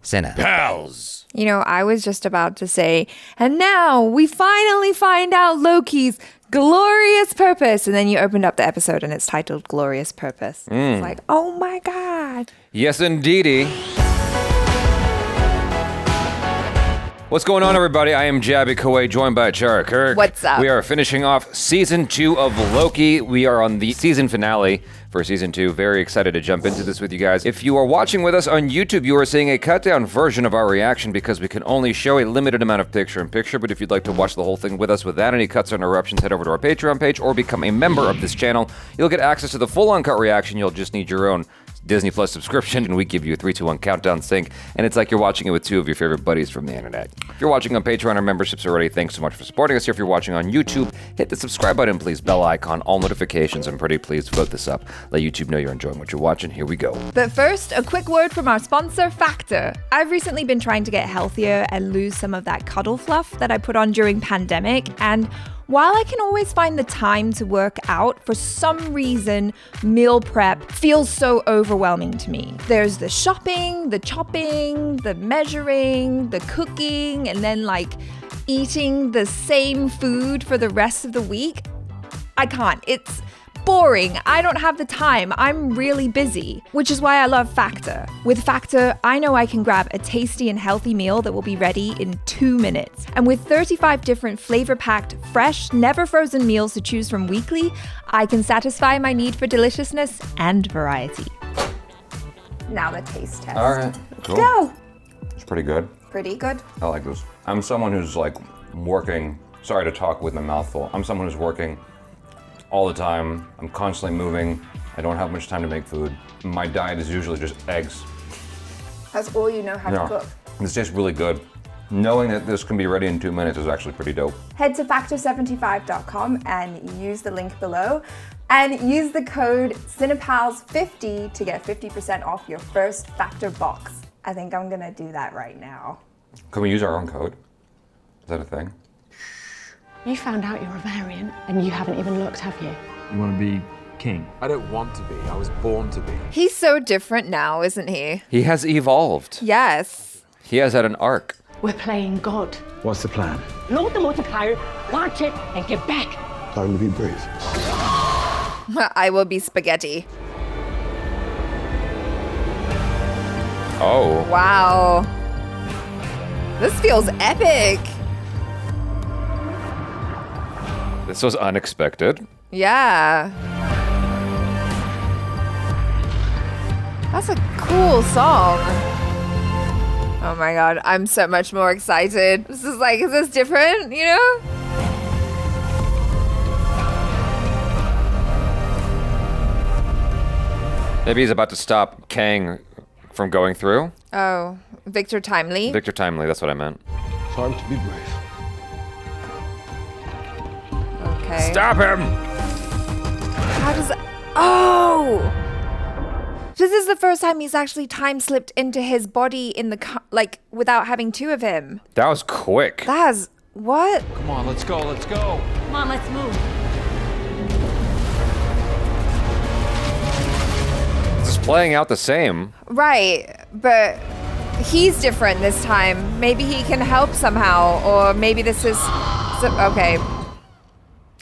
Senna. Pals. You know, I was just about to say, and now we finally find out Loki's glorious purpose. And then you opened up the episode and it's titled Glorious Purpose. It's like, oh my God. Yes, indeedy. What's going on, everybody? I am Jabby Ke Huy, joined by Chara Kirk. What's up? We are finishing off season 2 of Loki. We are on the season finale for season 2. Very excited to jump into this with you guys. If you are watching with us on YouTube, you are seeing a cut-down version of our reaction because we can only show a limited amount of picture-in-picture. But if you'd like to watch the whole thing with us without any cuts or interruptions, head over to our Patreon page or become a member of this channel. You'll get access to the full uncut reaction. You'll just need your own Disney Plus subscription, and we give you a 3, 2, 1 countdown sync, and it's like you're watching it with 2 of your favorite buddies from the internet. If you're watching on Patreon or memberships already, thanks so much for supporting us here. If you're watching on YouTube, hit the subscribe button, please, bell icon, all notifications, and pretty please vote this up. Let YouTube know you're enjoying what you're watching. Here we go. But first, a quick word from our sponsor, Factor. I've recently been trying to get healthier and lose some of that cuddle fluff that I put on during pandemic, and while I can always find the time to work out, for some reason, meal prep feels so overwhelming to me. There's the shopping, the chopping, the measuring, the cooking, and then eating the same food for the rest of the week. I can't. It's boring. I don't have the time. I'm really busy, which is why I love Factor. With Factor, I know I can grab a tasty and healthy meal that will be ready in 2 minutes. And with 35 different flavor-packed, fresh, never-frozen meals to choose from weekly, I can satisfy my need for deliciousness and variety. Now the taste test. All right, cool. Go! It's pretty good. Pretty good. I like this. I'm someone who's working, sorry to talk with my mouth full. I'm someone who's working all the time. I'm constantly moving. I don't have much time to make food. My diet is usually just eggs. That's all you know how to cook. This tastes really good. Knowing that this can be ready in 2 minutes is actually pretty dope. Head to factor75.com and use the link below and use the code CINEPALS50 to get 50% off your first Factor box. I think I'm gonna do that right now. Can we use our own code? Is that a thing? You found out you're a variant and you haven't even looked, have you? You want to be king? I don't want to be. I was born to be. He's so different now, isn't he? He has evolved. Yes. He has had an arc. We're playing God. What's the plan? Load the multiplier, launch it, and get back. Time to be brave. I will be spaghetti. Oh. Wow. This feels epic. This was unexpected. Yeah. That's a cool song. Oh my God, I'm so much more excited. This is is this different, you know? Maybe he's about to stop Kang from going through. Oh, Victor Timely. Victor Timely, that's what I meant. Time to be brave. Okay. Stop him! How does that... Oh! This is the first time he's actually time slipped into his body in the without having 2 of him. That was quick. That is... What? Come on, let's go, let's go. Come on, let's move. It's playing out the same. Right, but he's different this time. Maybe he can help somehow, or maybe this is... okay.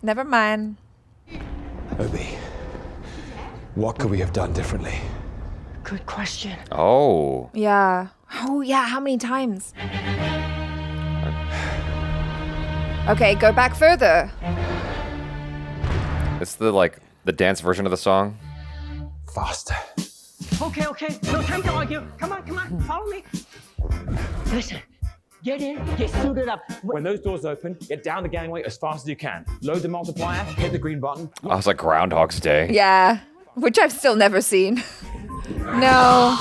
Never mind. Obi, what could we have done differently? Good question. Oh. Yeah. Oh, yeah, how many times? Okay, go back further. It's the dance version of the song. Faster. Okay. No time to argue. Come on. Follow me. Listen. Get in, get suited up. When those doors open, get down the gangway as fast as you can. Load the multiplier, hit the green button. I was like Groundhog's Day. Yeah, which I've still never seen. No.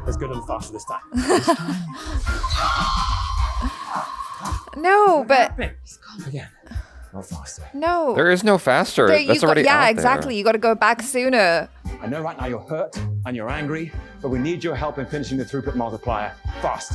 Let's go a little faster this time. No, but... Again. Not faster. No. There is no faster. That's already out there. Exactly. You got to go back sooner. I know right now you're hurt and you're angry, but we need your help in finishing the throughput multiplier fast.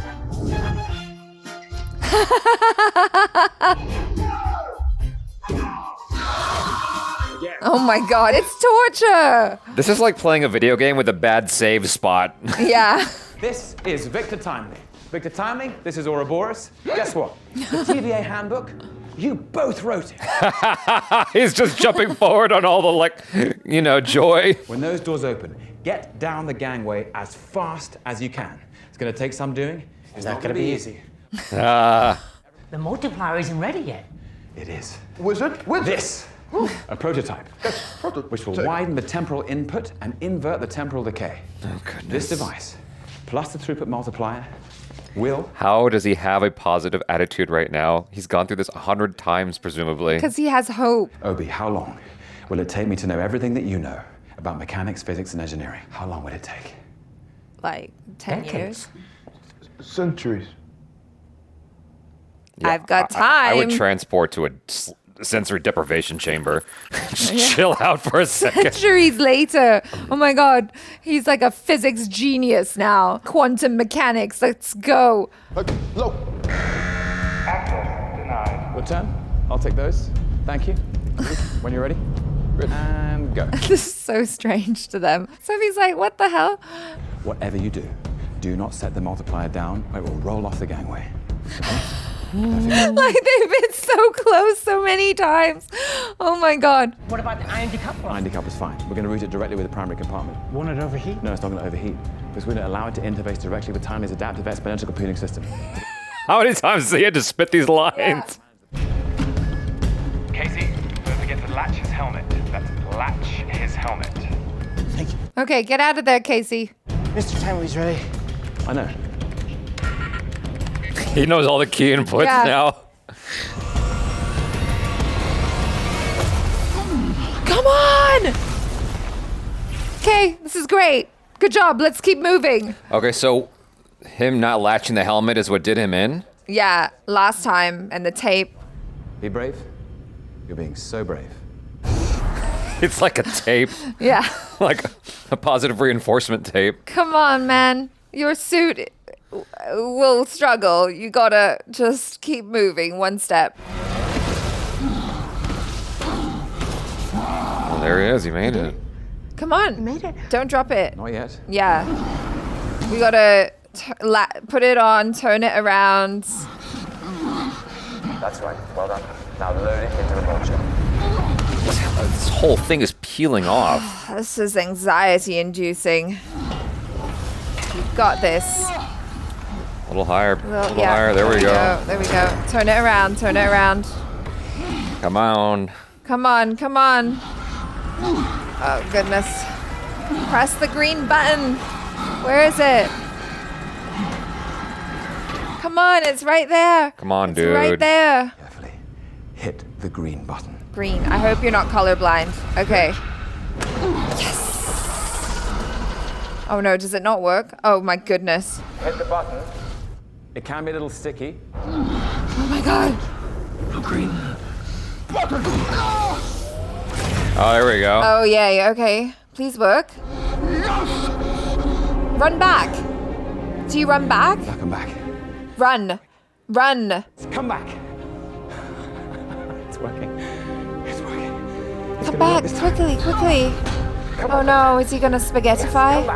Oh my God, it's torture. This is like playing a video game with a bad save spot. Yeah. This is Victor Timely. Victor Timely, this is Ouroboros. Guess what? The TVA handbook, you both wrote it. He's just jumping forward on all the, joy. When those doors open, get down the gangway as fast as you can. It's gonna take some doing. It's not gonna be easy. The multiplier isn't ready yet. It is. Wizard? This, a prototype, which will widen the temporal input and invert the temporal decay. Oh, goodness. This device, plus the throughput multiplier, will... How does he have a positive attitude right now? He's gone through this 100 times, presumably. Because he has hope. Obi, how long will it take me to know everything that you know about mechanics, physics, and engineering? How long would it take? Like 10 years. Centuries. Yeah, I've got time. I would transport to a sensory deprivation chamber. Just chill out for a second. Centuries later. Oh my God. He's like a physics genius now. Quantum mechanics. Let's go. Look. Access denied. Your turn. I'll take those. Thank you. When you're ready. And go. This is so strange to them. Sophie's like, what the hell? Whatever you do not set the multiplier down or it will roll off the gangway. Okay? Perfect. Like they've been so close so many times. Oh my God. What about the iron decoupler? Iron decoupler's fine. We're going to route it directly with the primary compartment. Won't it overheat? No, it's not going to overheat because we're going to allow it to interface directly with Timely's adaptive exponential computing system. How many times has he had to spit these lines? Casey, don't forget to latch his helmet. That's latch his helmet. Thank you. Okay, get out of there, Casey. Mr. Timely's ready. I know. He knows all the key inputs Yeah. now. Come on! Okay, this is great. Good job. Let's keep moving. Okay, so him not latching the helmet is what did him in? Yeah, last time and the tape. Be brave. You're being so brave. It's like a tape, Yeah. like a positive reinforcement tape. Come on, man. Your suit will struggle. You gotta just keep moving one step. Well, there he is. He made it. Come on. Made it. Don't drop it. Not yet. Yeah. We gotta put it on, turn it around. That's right. Well done. Now load it into the vulture. This whole thing is peeling off. This is anxiety inducing. You've got this. A little higher. A little Yeah, higher. There we go. There we go. Turn it around. Turn it around. Come on. Come on. Come on. Oh, goodness. Press the green button. Where is it? Come on. It's right there. Come on, It's dude. right there. Carefully. Hit the green button. Green. I hope you're not colorblind. Okay. Yes. Oh no, does it not work? Oh my goodness. Hit the button. It can be a little sticky. Oh my God. Oh, there we go. Oh yay, okay. Please work. Run back. Do you run back? Now come back. Run. Run. Come back. It's working. It's working. It's Come gonna work back. this time. Quickly, quickly. Oh no, is he gonna spaghettify?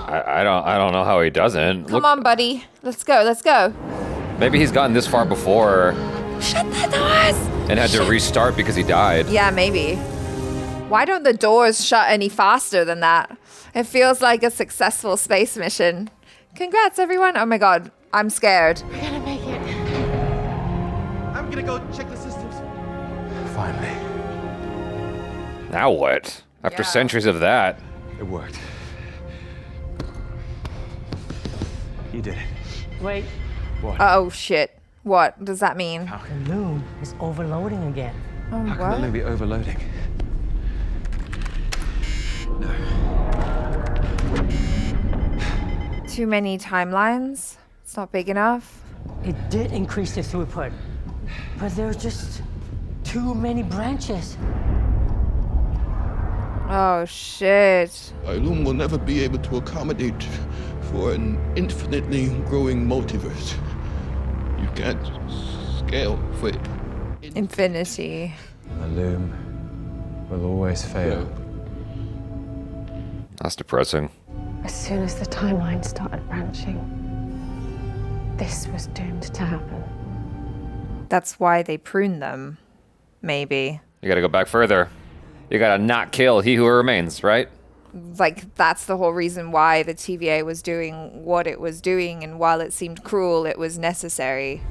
I don't know how he doesn't. Come on, buddy. Let's go, let's go. Maybe he's gotten this far before Shut the doors! and had to restart because he died. Yeah, maybe. Why don't the doors shut any faster than that? It feels like a successful space mission. Congrats, everyone. Oh my God, I'm scared. We're gonna make it. I'm gonna go check the systems. Finally. Now what? After Yeah. centuries of that. It worked. You did it. Wait, Oh shit. What does that mean? the loom is overloading again. Oh, How can the loom be overloading? Too many timelines? It's not big enough? It did increase the throughput, but there's just too many branches. Oh shit. My loom will never be able to accommodate for an infinitely growing multiverse. You can't scale for it. Infinity. The loom will always fail. That's depressing. As soon as the timeline started branching, this was doomed to happen. That's why they pruned them. Maybe. You gotta go back further. You gotta not kill he who remains, right? Like, that's the whole reason why the TVA was doing what it was doing, and while it seemed cruel, it was necessary.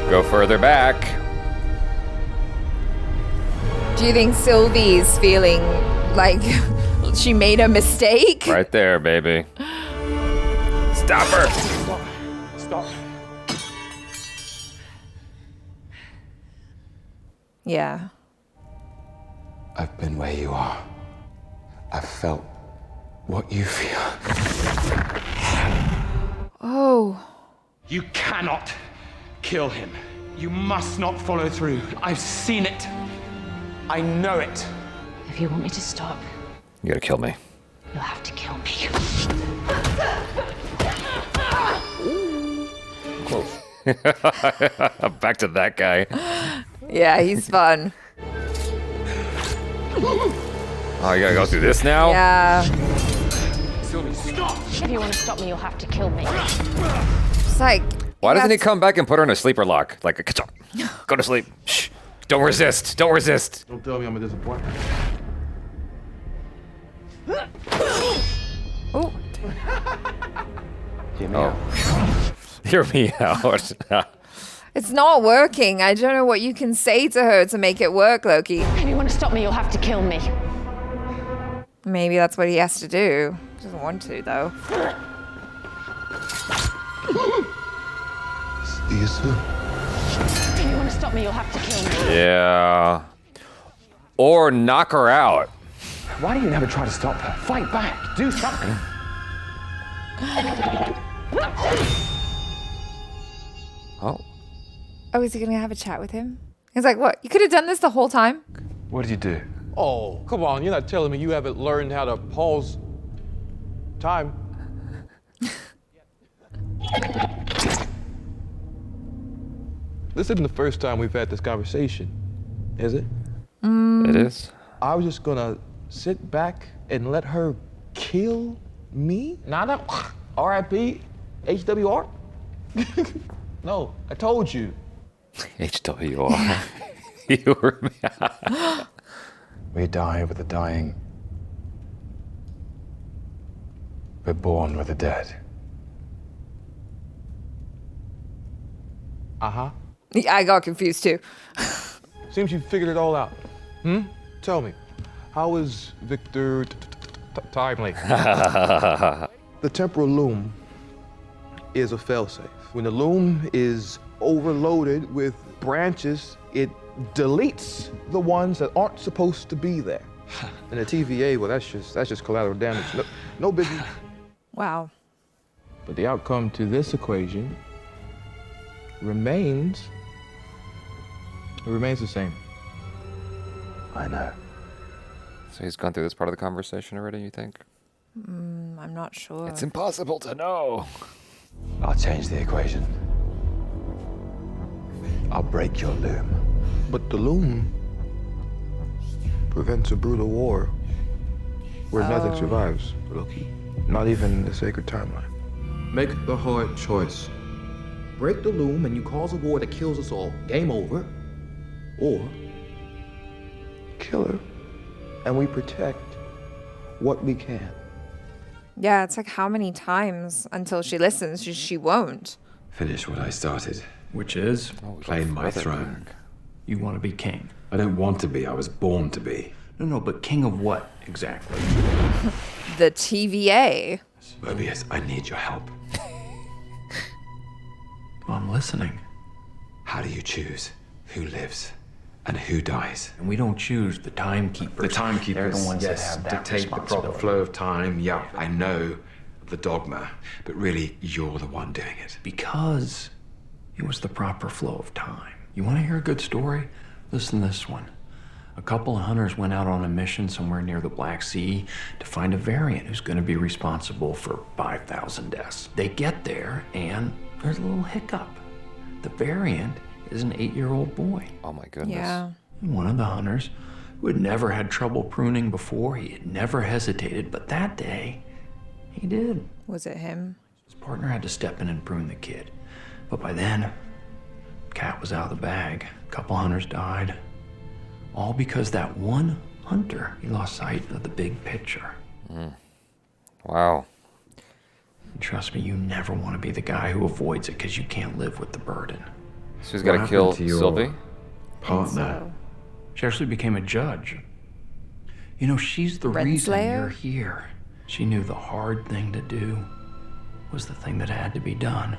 Go further back. Do you think Sylvie's feeling like she made a mistake? Right there, baby. Stop her! Stop. Yeah. I've been where you are. I've felt what you feel. Oh. You cannot kill him. You must not follow through. I've seen it. I know it. If you want me to stop, You gotta kill me. you'll have to kill me. Close. Back to that guy. Yeah, he's fun. Oh, you gotta go through this now? Yeah. Sylvie, stop! If you want to stop me, you'll have to kill me. It's like... Why doesn't he that's- come back and put her in a sleeper lock? Like, go to sleep. Shh. Don't resist. Don't resist. Don't tell me I'm a disappointment. Oh. Hear me out. Hear me out. It's not working. I don't know what you can say to her to make it work, Loki. If you want to stop me, you'll have to kill me. Maybe that's what he has to do. He doesn't want to, though. See you soon. If you want to stop me, you'll have to kill me. Yeah. Or knock her out. Why do you never try to stop her? Fight back. Do something. Oh. Oh, is he going to have a chat with him? He's like, what? You could have done this the whole time? What did you do? Oh, come on. You're not telling me you haven't learned how to pause time. This isn't the first time we've had this conversation, is it? It is. I was just gonna sit back and let her kill me? Nada? R.I.P. HWR? No, I told you. HWR. You were We die with the dying. We're born with the dead. Uh-huh. Yeah, I got confused, too. Seems you figured it all out. Tell me, how is Victor timely? The temporal loom is a failsafe. When the loom is overloaded with branches, it deletes the ones that aren't supposed to be there. And the TVA, well, that's just collateral damage. No biggie. Wow. But the outcome to this equation remains the same. I know. So he's gone through this part of the conversation already, you think? I'm not sure. It's impossible to know. I'll change the equation. I'll break your loom. But the loom prevents a brutal war where nothing survives, Loki. Not even the sacred timeline. Make the hard choice. Break the loom and you cause a war that kills us all. Game over. Or kill her and we protect what we can. Yeah, it's like how many times until she listens? She won't. Finish what I started. Which is? Claim my throne. You want to be king? I don't want to be. I was born to be. No, but king of what exactly? The TVA. Mobius, I need your help. Well, I'm listening. How do you choose who lives and who dies? And we don't choose the timekeepers. The timekeepers, They're the ones yes, that have that dictate the proper responsibility. flow of time. Yeah, I know the dogma, but really, you're the one doing it. Because it was the proper flow of time. You want to hear a good story? Listen to this one. A couple of hunters went out on a mission somewhere near the Black Sea to find a variant who's going to be responsible for 5,000 deaths. They get there, and there's a little hiccup. The variant is an 8-year-old boy. Oh my goodness. Yeah. One of the hunters who had never had trouble pruning before. He had never hesitated, but that day, he did. Was it him? His partner had to step in and prune the kid. But by then, cat was out of the bag. A couple hunters died. All because that one hunter, he lost sight of the big picture. Wow. And trust me, you never want to be the guy who avoids it because you can't live with the burden. So he's got to kill Sylvie? Partner. She actually became a judge. You know, she's the reason Renslayer? you're here. She knew the hard thing to do was the thing that had to be done.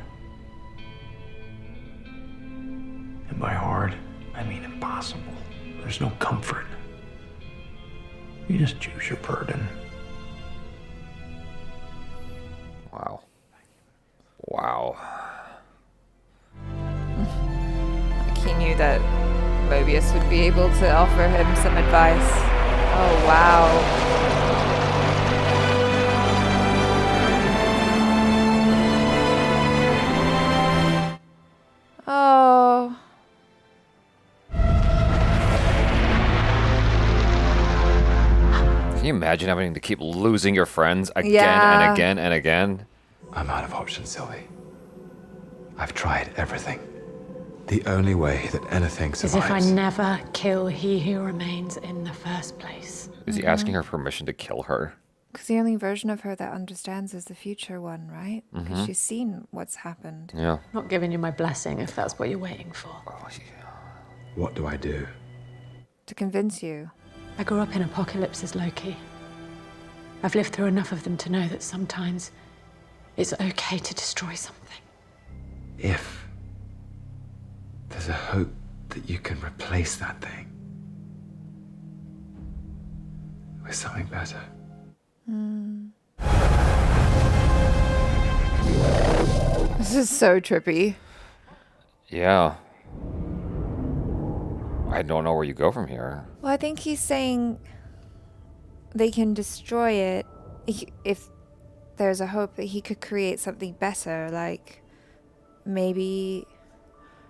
And by hard, I mean impossible. There's no comfort. You just choose your burden. Wow. Wow. Like he knew that Mobius would be able to offer him some advice. Oh, wow. Oh. Can you imagine having to keep losing your friends again Yeah. and again and again? I'm out of options, Sylvie. I've tried everything. The only way that anything As if I survives. never kill he who remains in the first place. Is he asking her permission to kill her? Because the only version of her that understands is the future one, right? Because she's seen what's happened. Yeah. Not giving you my blessing if that's what you're waiting for. What do I do? To convince you. I grew up in apocalypses, Loki. I've lived through enough of them to know that sometimes it's okay to destroy something. If there's a hope that you can replace that thing with something better. This is so trippy. Yeah. I don't know where you go from here. Well, I think he's saying they can destroy it if there's a hope that he could create something better. Like, maybe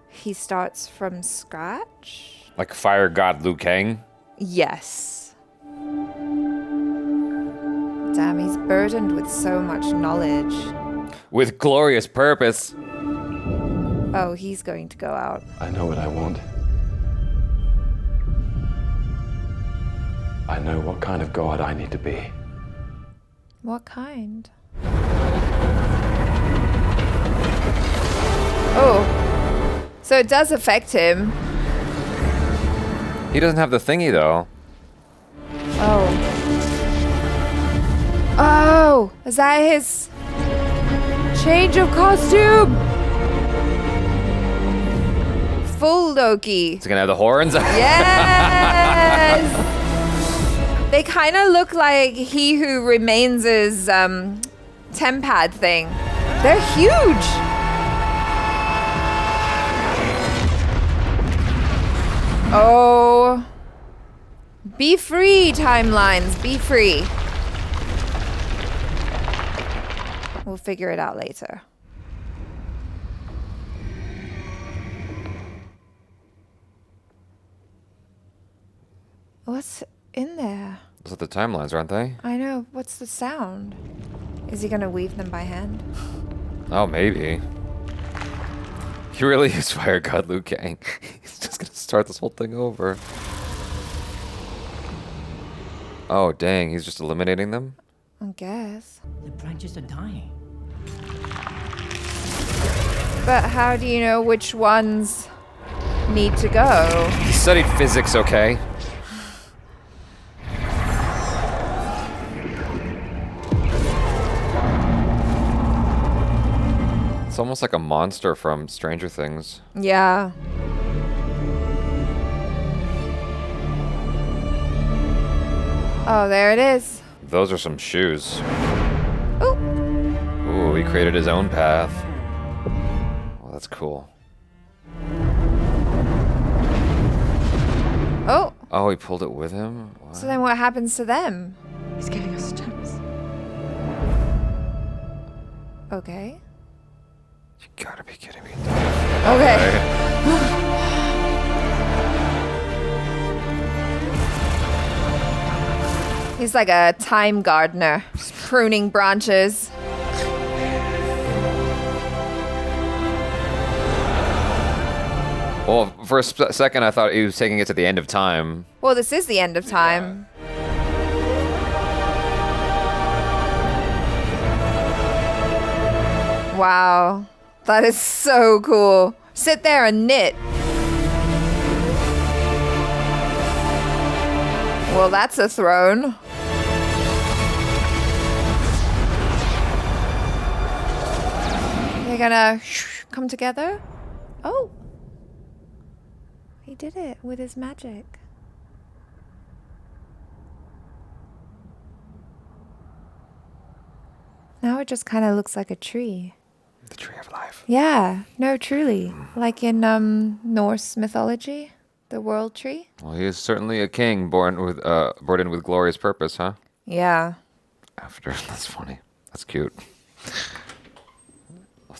he starts from scratch? Like Fire God Liu Kang? Yes. Damn, he's burdened with so much knowledge. With glorious purpose. Oh, he's going to go out. I know what I want. I know what kind of god I need to be. What kind? Oh. So it does affect him. He doesn't have the thingy, though. Oh. Oh! Is that his change of costume? Full Loki. Is he gonna have the horns? Yes! They kind of look like He Who Remains' tempad thing. They're huge! Oh. Be free, timelines. Be free. We'll figure it out later. What's in there? Those are the timelines, aren't they? I know. What's the sound? Is he gonna weave them by hand? Oh, maybe. He really is Fire God Liu Kang. He's just gonna start this whole thing over. Oh, dang. He's just eliminating them? I guess. The branches are dying. But how do you know which ones need to go? He studied physics, okay? It's almost like a monster from Stranger Things. Yeah. Oh, there it is. Those are some shoes. Oh. Ooh, he created his own path. Oh, that's cool. Oh. Oh, he pulled it with him? What? So then what happens to them? He's giving us a chance. Okay. You gotta be kidding me. Okay. He's like a time gardener, just pruning branches. Well, for a second, I thought he was taking it to the end of time. Well, this is the end of time. Wow. That is so cool. Sit there and knit. Well, that's a throne. They're gonna come together. Oh. He did it with his magic. Now it just kind of looks like a tree. The tree of life. Yeah, no, truly. Like in Norse mythology, the world tree. Well, he is certainly a king burdened with glorious purpose, huh? Yeah. After. That's funny. That's cute.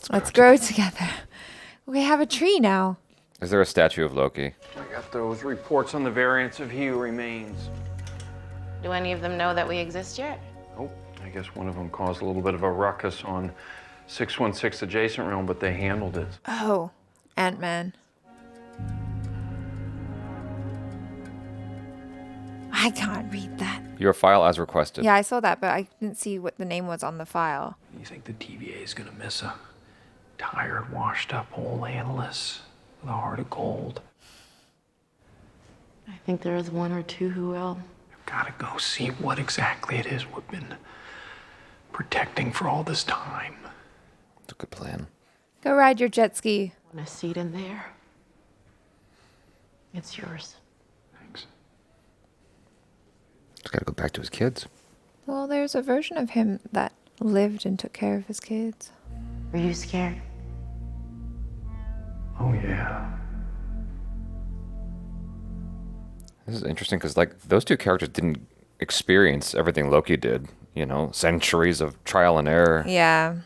Let's grow together. We have a tree now. Is there a statue of Loki? I got those reports on the variants of He Who Remains. Do any of them know that we exist yet? Oh, I guess one of them caused a little bit of a ruckus on 616 adjacent realm, but they handled it. Oh, Ant-Man. I can't read that. Your file as requested. Yeah, I saw that, but I didn't see what the name was on the file. You think the TVA is gonna miss a tired, washed-up old analyst with a heart of gold? I think there is one or two who will. I've gotta go see what exactly it is we've been protecting for all this time. It's a good plan. Go ride your jet ski. Want a seat in there? It's yours. Thanks. He's got to go back to his kids. Well, there's a version of him that lived and took care of his kids. Were you scared? Oh, yeah. This is interesting because, like, those two characters didn't experience everything Loki did. You know, centuries of trial and error. Yeah.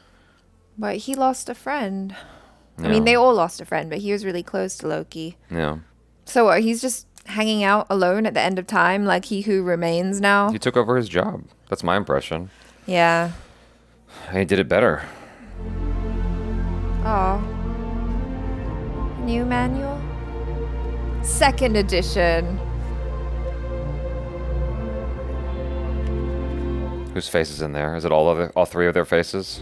But he lost a friend. Yeah. I mean, they all lost a friend, but he was really close to Loki. Yeah. So what, he's just hanging out alone at the end of time, like He Who Remains now? He took over his job. That's my impression. Yeah. And he did it better. Oh. New manual? Second edition. Whose face is in there? Is it all three of their faces?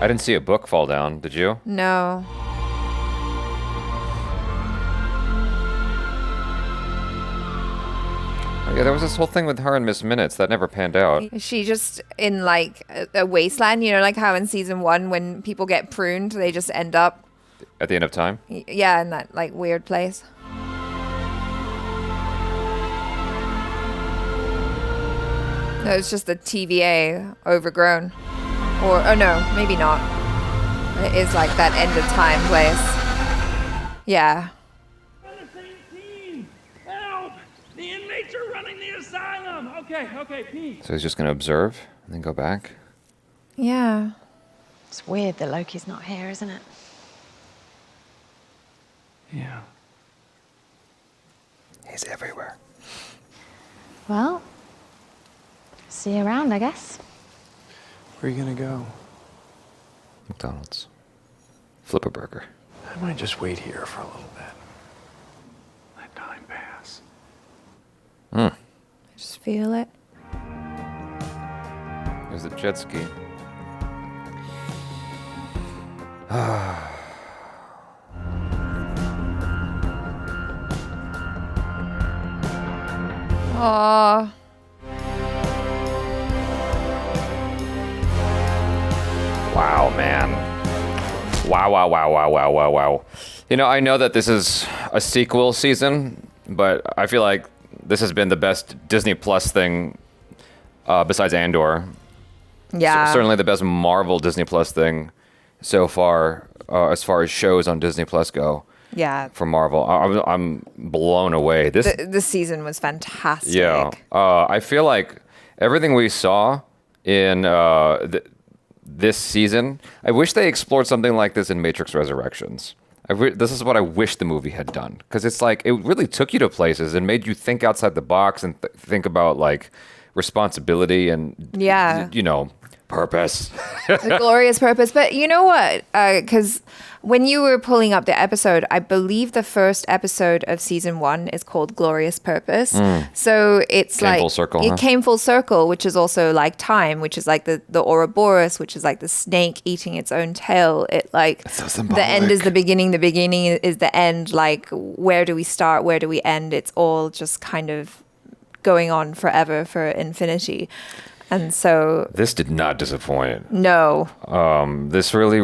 I didn't see a book fall down, did you? No. Oh, yeah, there was this whole thing with her and Miss Minutes that never panned out. Is she just in like a wasteland? You know, like how in season 1 when people get pruned, they just end up At the end of time? yeah, in that like weird place. No, it's just the TVA overgrown. Or, oh no, maybe not. It is like that end of time place. Yeah. Help! The inmates are running the asylum! Okay, peace. So he's just going to observe and then go back? Yeah. It's weird that Loki's not here, isn't it? Yeah. He's everywhere. Well, see you around, I guess. Where are you gonna go? McDonald's. Flip a burger. I might just wait here for a little bit. Let time pass. I just feel it. There's the jet ski. Aww. Wow, man. Wow. You know, I know that this is a sequel season, but I feel like this has been the best Disney Plus thing besides Andor. Yeah. Certainly the best Marvel Disney Plus thing so far as shows on Disney Plus go. Yeah. For Marvel. I'm blown away. This season was fantastic. Yeah. I feel like everything we saw in this season, I wish they explored something like this in Matrix Resurrections. This is what I wish the movie had done, because it's like it really took you to places and made you think outside the box and think about like responsibility and purpose. The glorious purpose. But you know what? Because when you were pulling up the episode, I believe the first episode of season 1 is called Glorious Purpose. So it's Came full circle, it huh? came full circle, which is also like time, which is like the Ouroboros, which is like the snake eating its own tail. It like the end is the beginning is the end. Like, where do we start? Where do we end? It's all just kind of going on forever for infinity. And so this did not disappoint. No. This really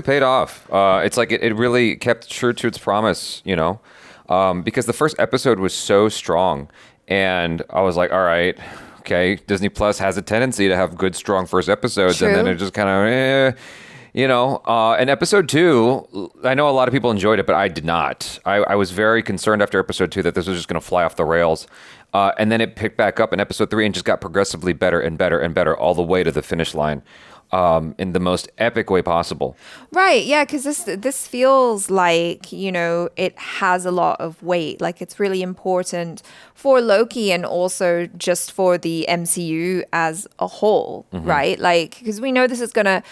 paid off. It's like it really kept true to its promise, because the first episode was so strong, and I was like, all right, okay, Disney Plus has a tendency to have good, strong first episodes, and then it just kind of, and episode 2, I know a lot of people enjoyed it, but I did not. I was very concerned after episode 2 that this was just going to fly off the rails. And then it picked back up in episode 3 and just got progressively better and better and better all the way to the finish line in the most epic way possible. Right, yeah, because this feels like, it has a lot of weight. Like, it's really important for Loki and also just for the MCU as a whole, right? Like, because we know this is going to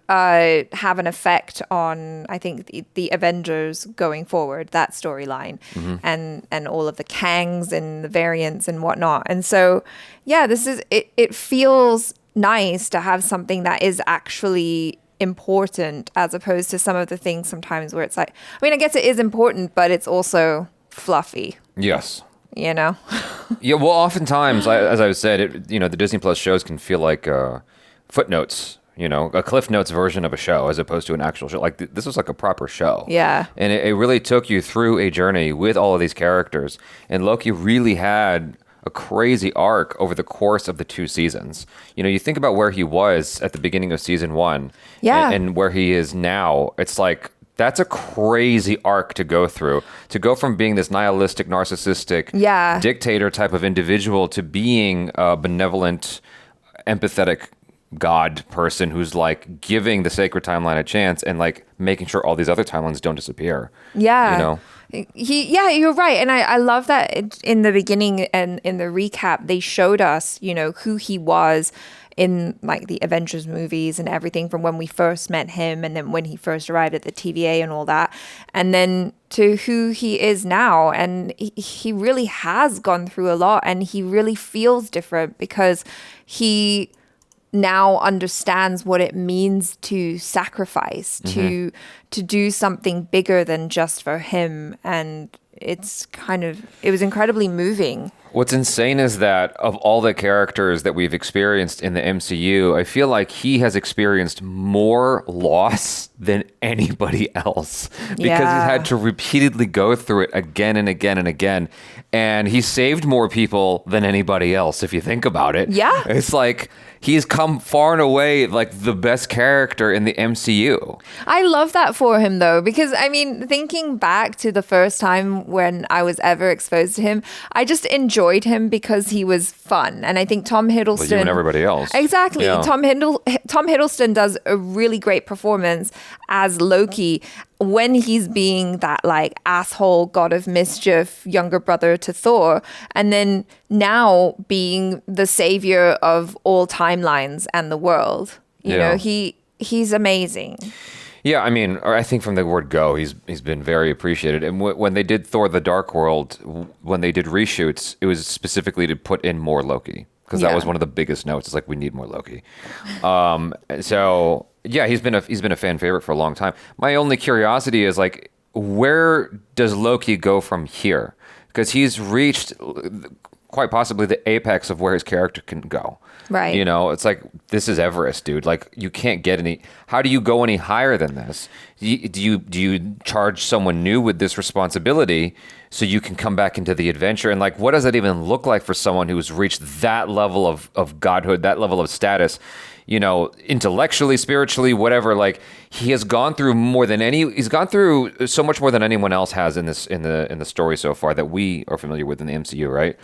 have an effect on, I think, the Avengers going forward, that storyline, and all of the Kangs and the variants and whatnot. And so, yeah, it feels nice to have something that is actually important as opposed to some of the things sometimes where it's like, I mean, I guess it is important, but it's also fluffy. Yes. Yeah, well, oftentimes, as I said, the Disney Plus shows can feel like footnotes. A Cliff Notes version of a show as opposed to an actual show. Like, this was like a proper show. Yeah. And it really took you through a journey with all of these characters. And Loki really had a crazy arc over the course of the 2 seasons. You think about where he was at the beginning of season 1 and where he is now. It's like, that's a crazy arc to go through. To go from being this nihilistic, narcissistic dictator type of individual to being a benevolent, empathetic God person who's like giving the sacred timeline a chance and like making sure all these other timelines don't disappear. Yeah. You're right. And I love that in the beginning and in the recap, they showed us, who he was in like the Avengers movies and everything from when we first met him and then when he first arrived at the TVA and all that. And then to who he is now. And he really has gone through a lot and he really feels different because he now understands what it means to sacrifice, to do something bigger than just for him. And it was incredibly moving. What's insane is that of all the characters that we've experienced in the MCU, I feel like he has experienced more loss than anybody else because he's had to repeatedly go through it again and again and again. And he saved more people than anybody else, if you think about it. Yeah. It's like he's come far and away like the best character in the MCU. I love that for him, though, because, I mean, thinking back to the first time when I was ever exposed to him, I just enjoyed him because he was fun. And I think Tom Hiddleston... Well, you and everybody else. Exactly. Yeah. Tom Hiddleston does a really great performance as Loki when he's being that like asshole god of mischief younger brother to Thor, and then now being the savior of all timelines and the world. You know, he's amazing. Yeah, I mean, I think from the word go, he's been very appreciated. And when they did Thor: The Dark World, when they did reshoots, it was specifically to put in more Loki because that was one of the biggest notes. It's like, we need more Loki. So yeah, he's been a fan favorite for a long time. My only curiosity is like, where does Loki go from here? Because he's reached quite possibly the apex of where his character can go. Right. You know, it's like, this is Everest, dude. Like, you can't get any... How do you go any higher than this? Do you charge someone new with this responsibility so you can come back into the adventure? And, like, what does that even look like for someone who's reached that level of godhood, that level of status, you know, intellectually, spiritually, whatever? Like, he has gone through he's gone through so much more than anyone else has in the story so far that we are familiar with in the MCU, right?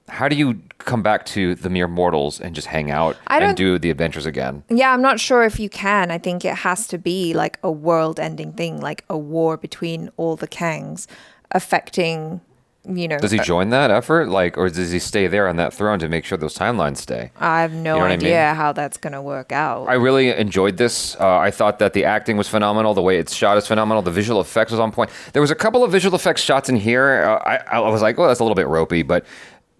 how do you come back to the mere mortals and just hang out and do the adventures again? Yeah, I'm not sure if you can. I think it has to be like a world-ending thing, like a war between all the Kangs affecting, you know. Does he join that effort? Like, or does he stay there on that throne to make sure those timelines stay? I have no idea how that's going to work out. I really enjoyed this. I thought that the acting was phenomenal. The way it's shot is phenomenal. The visual effects was on point. There was a couple of visual effects shots in here. I was like, well, that's a little bit ropey, but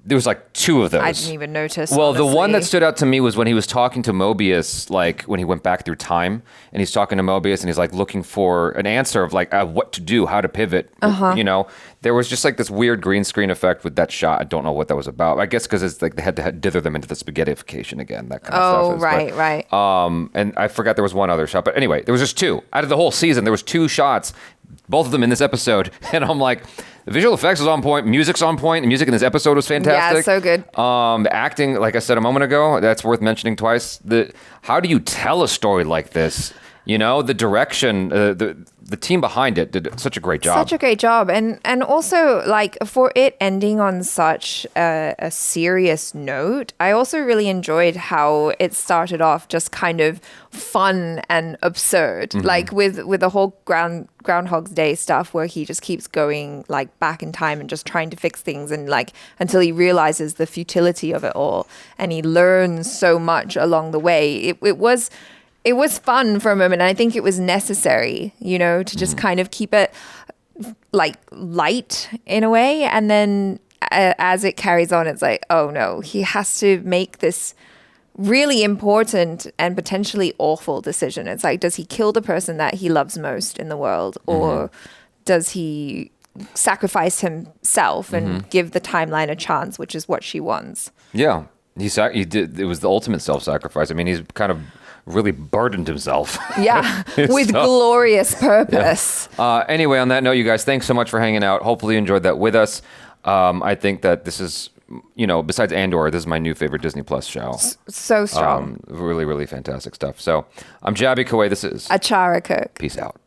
there was like 2 of those. I didn't even notice. Well, honestly. the one that stood out to me was when he was talking to Mobius, like when he went back through time, and he's talking to Mobius, and he's like looking for an answer of like what to do, how to pivot. You know, there was just like this weird green screen effect with that shot. I don't know what that was about. I guess because it's like they had to dither them into the spaghettification again. That kind of stuff. Right. And I forgot there was one other shot, but anyway, there was just 2 out of the whole season. There was 2 shots, both of them in this episode, and I'm like. The visual effects was on point. Music's on point. The music in this episode was fantastic. Yeah, so good. The acting, like I said a moment ago, that's worth mentioning twice. How do you tell a story like this? You know, the direction, the team behind it did such a great job. Such a great job. And also, like, for it ending on such a serious note, I also really enjoyed how it started off just kind of fun and absurd. Like, with the whole Groundhog's Day stuff where he just keeps going, like, back in time and just trying to fix things and, like, until he realizes the futility of it all. And he learns so much along the way. It was fun for a moment, and I think it was necessary, you know, to just kind of keep it like light in a way. And then as it carries on, it's like, oh no, he has to make this really important and potentially awful decision. It's like, does he kill the person that he loves most in the world, or does he sacrifice himself and give the timeline a chance, which is what she wants? Yeah, he did. It was the ultimate self-sacrifice. I mean, he's kind of really burdened himself. Yeah, with glorious purpose. Yeah. Anyway, on that note, you guys, thanks so much for hanging out. Hopefully you enjoyed that with us. I think that this is, you know, besides Andor, this is my new favorite Disney Plus show. So strong. Really, really fantastic stuff. So I'm Jabby Ke Huy. This is Achara Cook. Peace out.